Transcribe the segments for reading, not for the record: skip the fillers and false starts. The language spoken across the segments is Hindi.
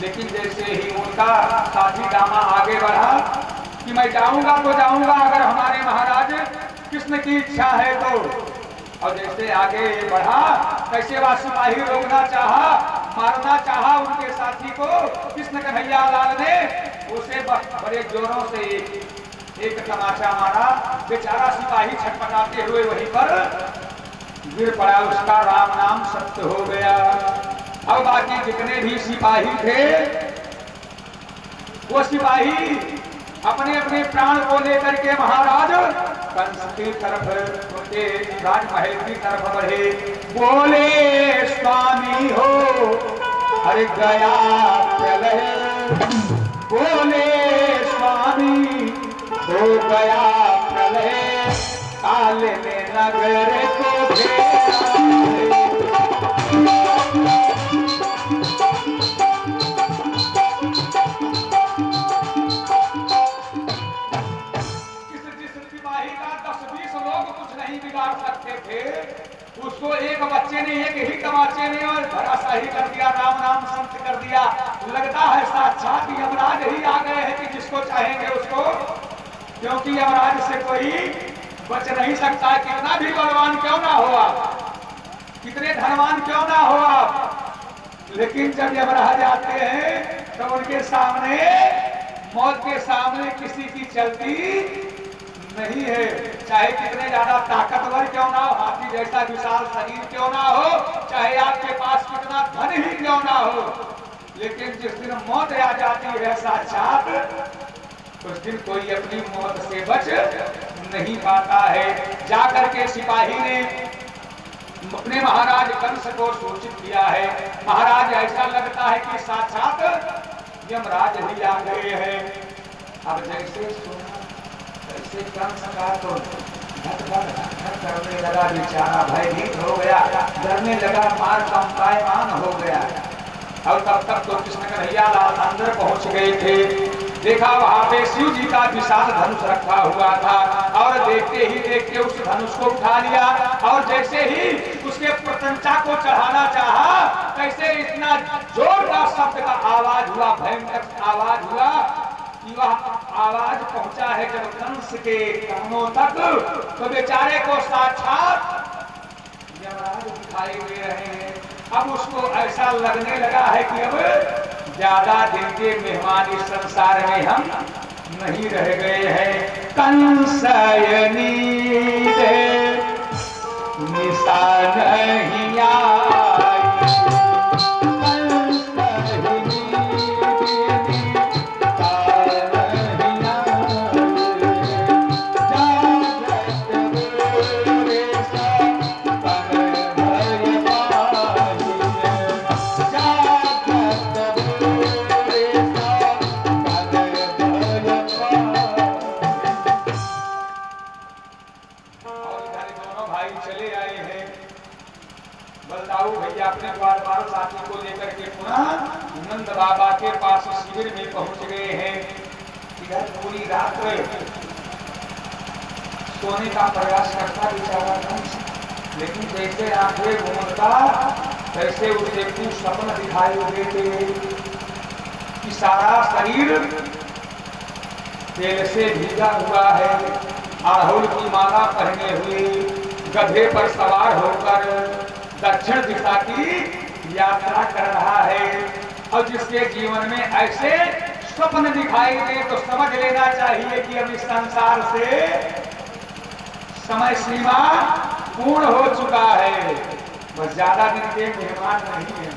लेकिन जैसे ही उनका साथी दामा आगे बढ़ा कि मैं जाऊंगा तो जाऊंगा अगर हमारे महाराज कृष्ण की इच्छा है तो। और जैसे आगे बढ़ा कैसे वह सिपाही रोकना चाहा, मारना चाहा उनके साथी को कृष्ण कन्हैया लाल ने उसे बड़े जोरों से एक तमाचा मारा। बेचारा सिपाही छटपटाते हुए वहीं पर गिर पड़ा, उसका राम नाम सत्य हो गया। अब बाकी जितने भी सिपाही थे वो सिपाही अपने अपने प्राण को लेकर के महाराज कंस की तरफ, उनके राजमहल की तरफ बढ़े। बोले स्वामी हो अरे गया प्रलय, बोले स्वामी हो गया प्रलय, काल ने नगर को घेरा। बिगाड़ सकते थे उसको एक बच्चे ने एक ही तमाचे ने और धराशाही कर दिया, राम नाम संत कर दिया। लगता है साक्षात यमराज ही आ गए हैं कि जिसको चाहेंगे उसको, क्योंकि यमराज से कोई बच नहीं सकता। कितना भी बलवान क्यों ना हो आप, कितने धनवान क्यों ना हो आप, लेकिन जब यमराज आते हैं तो उनके सामने, मौत के सामने किसी की चलती नहीं है। चाहे कितने ज्यादा ताकतवर क्यों ना हो, हाथी जैसा विशाल शरीर क्यों ना हो, चाहे आपके पास कितना धन ही क्यों ना हो, लेकिन जिस दिन मौत आ जाती है साक्षात, उस दिन कोई अपनी मौत से बच नहीं पाता है। जाकर के सिपाही ने अपने महाराज कंस को सूचित किया है। महाराज ऐसा लगता है कि साक्षात यमराज ही आ गए हैं। अब जैसे सुना ऐसे कंस का तो करने लगा, बेचारा भयभीत हो गया, डरने लगा, मार कंपायमान हो गया। और तब तक तो कृष्ण कन्हैया लाल अंदर पहुंच गए थे। देखा वहां पे शिव जी का विशाल धनुष रखा हुआ था और देखते ही देखते उस धनुष को उठा लिया और जैसे ही उसके प्रत्यंचा को चढ़ाना चाहा, कैसे इतना जोरदार शब्द का आवाज हुआ, भयंकर आवाज हुआ कि वह आवाज पहुंचा है जब कंस के कानों तक, तो बेचारे को साक्षात यमराज दिखाई दे रहे हैं। अब उसको ऐसा लगने लगा है कि अब ज्यादा दिन के मेहमान इस संसार में हम नहीं रह गए हैं। कंसयनी निशा नहीं आई, बाबा के पास शिविर में पहुंच गए हैं। इधर पूरी रात सोने का प्रयास करता बेचारा कंस, लेकिन जैसे आंखें घूमता वैसे उसे कुछ सपन दिखाई देते कि सारा शरीर तेल से भीगा हुआ है, अड़हुल की माला पहने हुए गधे पर सवार होकर दक्षिण दिशा की यात्रा कर रहा है। और जिसके जीवन में ऐसे स्वप्न दिखाई दे तो समझ लेना चाहिए कि अब इस संसार से समय सीमा पूर्ण हो चुका है, बस ज्यादा दिन के मेहमान नहीं है।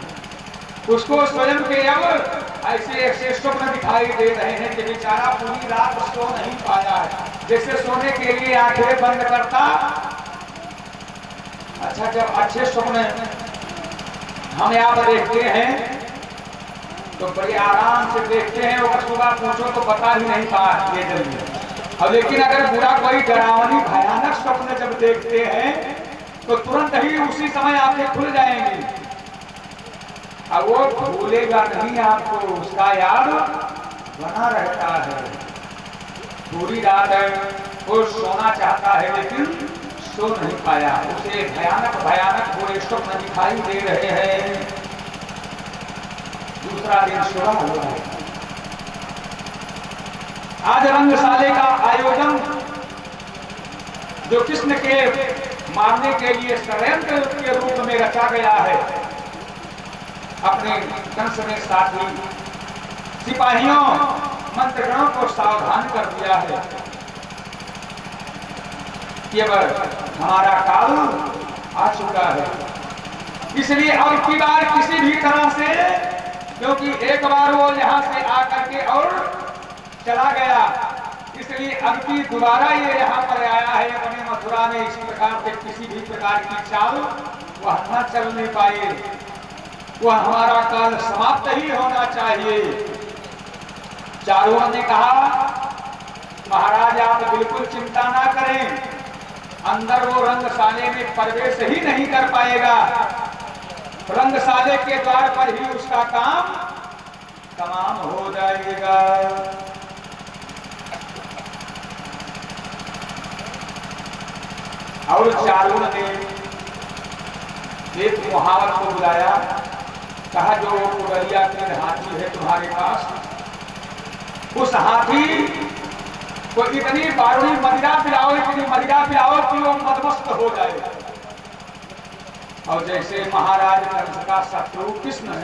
उसको स्वयं के अब ऐसे ऐसे स्वप्न दिखाई दे रहे हैं कि बेचारा पूरी रात सो नहीं पाया है। जैसे सोने के लिए आंखें बंद करता, अच्छा जब अच्छे स्वप्न हम आप देखते हैं तो बड़े आराम से देखते हैं, अगर सुबह पूछो तो बता ही नहीं पाए जल्दी। अब लेकिन अगर बुरा कोई डरावनी भयानक स्वप्न जब देखते हैं तो तुरंत ही उसी समय आंखें खुल जाएंगी। अब वो भूलेगा नहीं आपको, उसका याद बना रहता है। पूरी रात वो सोना चाहता है लेकिन सो नहीं पाया, उसे भयानक भयानक बुरे स्वप्न दिखाई दे रहे हैं। दूसरा दिन सुबह हुआ है। आज रंगशाले का आयोजन जो कृष्ण के मारने के लिए षड्यंत्र के रूप में रचा गया है, अपने कंस में साथी सिपाहियों मंत्रिगणों को सावधान कर दिया है कि अब हमारा काल आ चुका है। इसलिए अब की बार किसी भी तरह से, क्योंकि एक बार वो यहाँ से आकर के और चला गया, इसलिए अब की दोबारा ये यहाँ पर आया है अपने मथुरा में। इस प्रकार से किसी भी प्रकार की चाल वह न चल नहीं पाए, वह हमारा काल समाप्त ही होना चाहिए। चारों ने कहा महाराज आप बिल्कुल चिंता ना करें, अंदर वो रंगशाले में प्रवेश ही नहीं कर पाएगा, रंगशाले के द्वार पर ही उसका काम तमाम हो जाएगा। और चारों ने एक मुहावत को बुलाया, कहा जो उड़िया के हाथी है तुम्हारे पास, उस हाथी को इतनी बारूदी मदिरा पिलाओ, इतनी मदिरा पिलाओ कि वो मदमस्त हो जाए। और जैसे महाराज कंस का शत्रु कृष्ण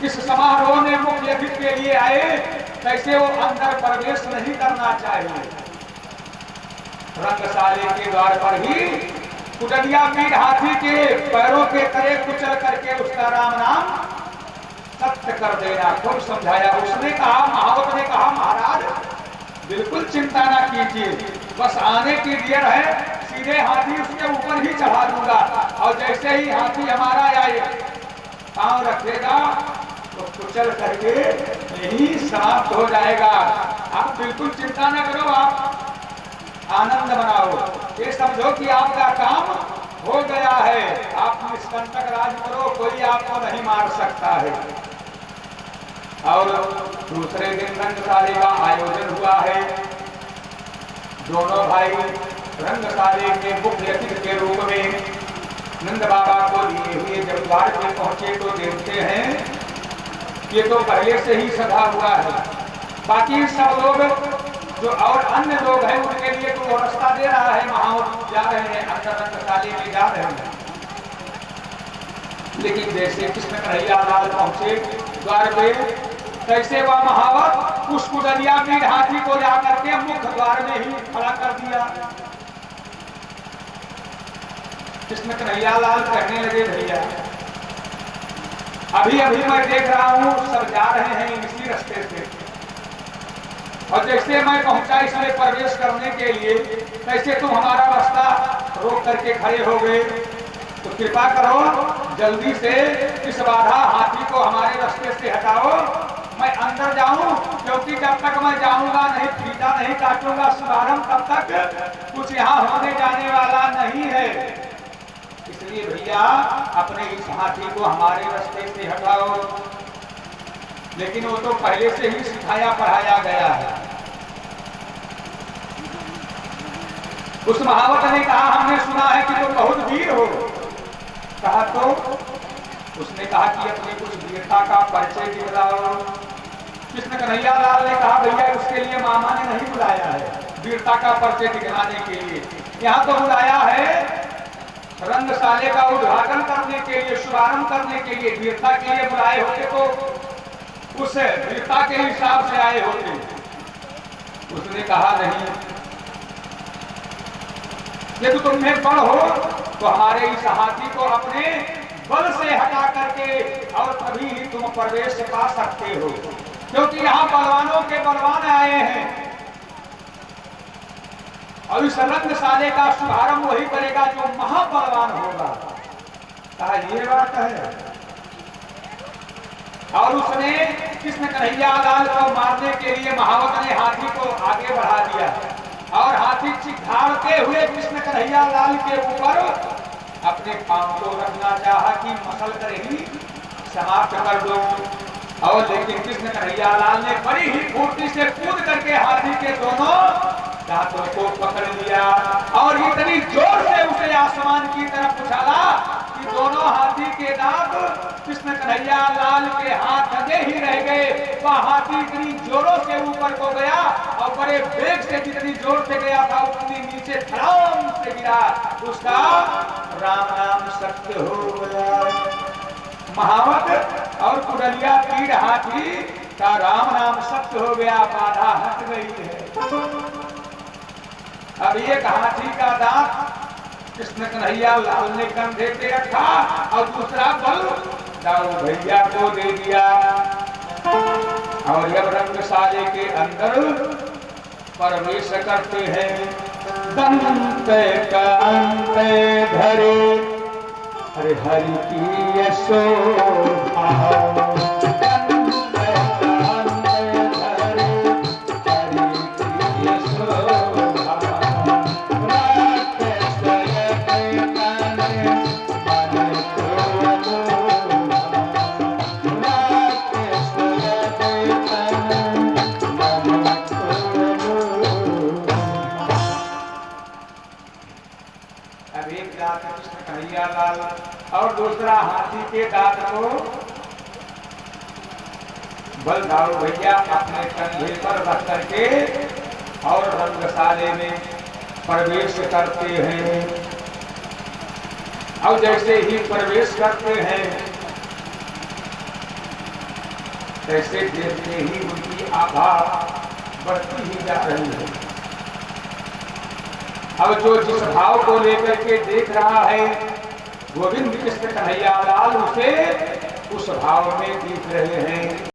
इस समारोह में मुख्य अतिथि के लिए आए, तैसे वो अंदर प्रवेश नहीं करना चाहिए। रंगशाले के द्वार पर ही कुटलिया पीठ हाथी के पैरों के तले कुचल करके उसका राम नाम सत्य कर देना, खूब समझाया। उसने कहा, महावत ने कहा महाराज बिल्कुल चिंता ना कीजिए, बस आने की देर है, सीधे हाथी उसके ऊपर ही चढ़ा दूंगा, और जैसे ही हाथी हमारा आए पांव रखेगा तो कुचल करके यही समाप्त हो जाएगा। आप बिल्कुल चिंता न करो, आप आनंद मनाओ, ये समझो कि आपका काम हो गया है, आप निष्कंटक राज करो, कोई आपको नहीं मार सकता है। और दूसरे दिन रंगशाले का आयोजन हुआ है। दोनों भाई रंगशाले के मुख्य अतिथि के रूप में नंद बाबा को लिए हुए जब द्वार पे पहुंचे तो देखते हैं ये तो पहले से ही सधा हुआ है, बाकी सब लोग जो और अन्य लोग हैं उनके लिए तो वो रास्ता दे रहा है, वहां जा रहे हैं, अंदर रंगशाले में जा रहे हैं। लेकिन जैसे कृष्ण कन्हैया लाल पहुंचे द्वार पे, कैसे वह महावत उस कुटलिया पीठ हाथी को जाकर के मुख्य द्वार में ही खड़ा कर दिया। कृष्ण कन्हैया लाल कहने लगे भैया अभी अभी मैं देख रहा हूं सब जा रहे हैं इसी रास्ते से, और जैसे मैं पहुंचा इसमें प्रवेश करने के लिए, कैसे तुम हमारा रास्ता रोक करके खड़े हो गए, तो कृपा करो जल्दी से इस बाधा हाथी को हमारे रास्ते से हटाओ, मैं अंदर जाऊं, क्योंकि जब तक मैं जाऊंगा नहीं, फीता नहीं काटूंगा शुभारंभ, तब तक कुछ यहाँ होने जाने वाला नहीं है। इसलिए भैया अपने इस हाथी को हमारे रास्ते से हटाओ। लेकिन वो तो पहले से ही सिखाया पढ़ाया गया है। उस महावत ने कहा हमने सुना है कि तुम बहुत वीर हो। कहा तो उसने कहा कि अपने कुछ वीरता का परिचय दिलाओ। कृष्ण कन्हैया लाल ने कहा भैया उसके लिए मामा ने नहीं बुलाया है वीरता का परिचय दिखाने के लिए, यहाँ तो बुलाया है रंगशाले का उद्घाटन करने के लिए, शुभारंभ करने के लिए। वीरता के लिए बुलाए होते तो उस वीरता के हिसाब से आए होते। उसने कहा नहीं, यदि तुम्हें बल हो तो हमारे इस हाथी को अपने बल से हटा करके और तभी ही तुम प्रवेश पा सकते हो, क्योंकि यहाँ बलवानों के बलवान आए हैं, और इस रंगशाले का शुभारंभ वही करेगा जो महाबलवान होगा। कहा ये बात है। और उसने कृष्ण कन्हैया लाल को मारने के लिए महावत ने हाथी को आगे बढ़ा दिया, और हाथी चिघाड़ते हुए कृष्ण कन्हैया लाल के ऊपर अपने पांव को रखना चाहा कि मसल कर ही समाप्त कर दो। और लेकिन कृष्ण कन्हैया लाल ने बड़ी ही फुर्ती से कूद करके हाथी के दोनों दांतों को पकड़ लिया और इतनी जोर से उसे आसमान की तरफ उछाला कि दोनों हाथी के दांत कृष्ण कन्हैया लाल के बचे ही रह गए। वह हाथी इतनी जोरों से ऊपर को गया और बड़े वेग से जितनी जोर से गया था उतनी नीचे धड़ाम से गिरा, उसका राम नाम सत्य हो गया। महावत और कुडलिया तीर हाथी का राम नाम सत्य हो गया, बाधा हट गई है। अब एक हाथी का दांत कृष्ण कन्हैया लाल ने कंधे पे रखा और दूसरा बल दाऊ भैया को दे दिया। और जब रंगशाले के अंदर प्रवेश करते हैं, दंत कंत धरे हरे हरि की यशोदा, कृष्ण कन्हैया लाल और दूसरा हाथी के दांत को बलदाऊ भैया अपने कंधे पर रख करके और रंगशाले में प्रवेश करते हैं। और जैसे ही प्रवेश करते हैं तैसे देखते ही उनकी आभा बढ़ती ही जा रही है। अब जो जिस भाव को लेकर के देख रहा है गोविंद कृष्ण कन्हैया लाल उसे उस भाव में दिख रहे हैं।